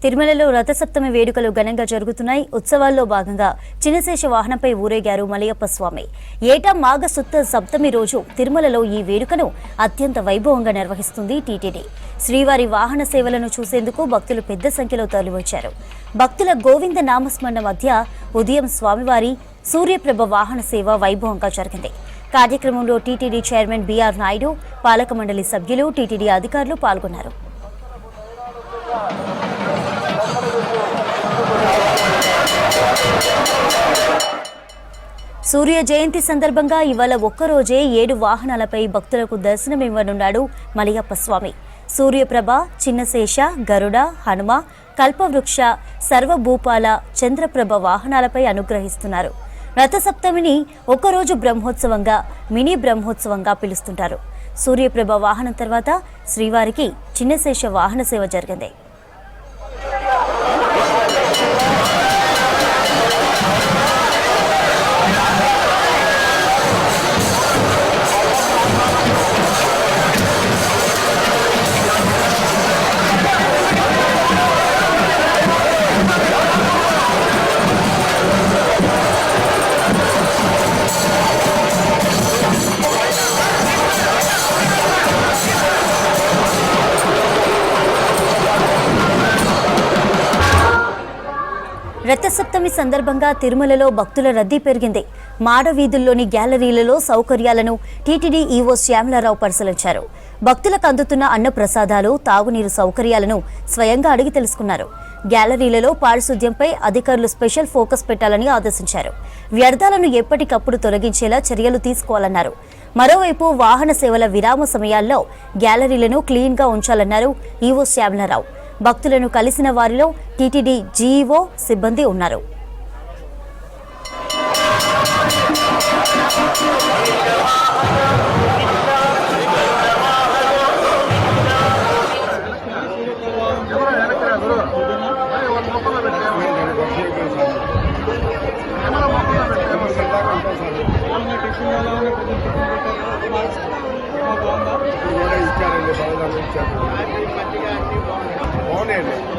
తిరుమలలో రథసప్తమి వేడుకలు ఘనంగా జరుగుతున్నాయి. ఉత్సవాల్లో భాగంగా చిన్నశేష వాహనంపై ఊరేగారు మలయప్ప స్వామి. ఏటా మాఘ శుద్ధ సప్తమి రోజు తిరుమలలో ఈ వేడుకను అత్యంత వైభవంగా నిర్వహిస్తుంది టీటీడీ. శ్రీవారి వాహన సేవలను చూసేందుకు భక్తులు పెద్ద సంఖ్యలో తరలివచ్చారు. భక్తుల గోవింద నామస్మరణ మధ్య ఉదయం స్వామివారి సూర్యప్రభ వాహన సేవ వైభవంగా జరిగింది. కార్యక్రమంలో టీటీడీ చైర్మన్ బిఆర్ నాయుడు, పాలక మండలి సభ్యులు, టీటీడీ అధికారులు పాల్గొన్నారు. సూర్య జయంతి సందర్భంగా ఇవాళ ఒక్కరోజే 7 వాహనాలపై భక్తులకు దర్శనమివ్వనున్నాడు మలయప్ప స్వామి. సూర్యప్రభ, చిన్నశేష, గరుడ, హనుమ, కల్పవృక్ష, సర్వభూపాల, చంద్రప్రభ వాహనాలపై అనుగ్రహిస్తున్నారు. రథసప్తమిని ఒకరోజు బ్రహ్మోత్సవంగా, మినీ బ్రహ్మోత్సవంగా పిలుస్తుంటారు. సూర్యప్రభ వాహనం తర్వాత శ్రీవారికి చిన్నశేష వాహన సేవ జరిగింది. రథసప్తమి సందర్భంగా తిరుమలలో భక్తుల రద్దీ పెరిగింది. మాడవీధుల్లోని గ్యాలరీలలో సౌకర్యాలను టీటీడీ ఈవో శ్యామలారావు పరిశీలించారు. భక్తులకు అందుతున్న అన్న ప్రసాదాలు, తాగునీరు సౌకర్యాలను స్వయంగా అడిగి తెలుసుకున్నారు. గ్యాలరీలలో పారిశుద్ధ్యంపై అధికారులు స్పెషల్ ఫోకస్ పెట్టాలని ఆదేశించారు. వ్యర్థాలను ఎప్పటికప్పుడు తొలగించేలా చర్యలు తీసుకోవాలన్నారు. మరోవైపు వాహన సేవల విరామ సమయాల్లో గ్యాలరీలను క్లీన్గా ఉంచాలన్నారు ఈవో శ్యామలారావు. భక్తులను కలిసిన వారిలో టీటీడీ జీఈఓ సిబ్బంది ఉన్నారు. అవునండి.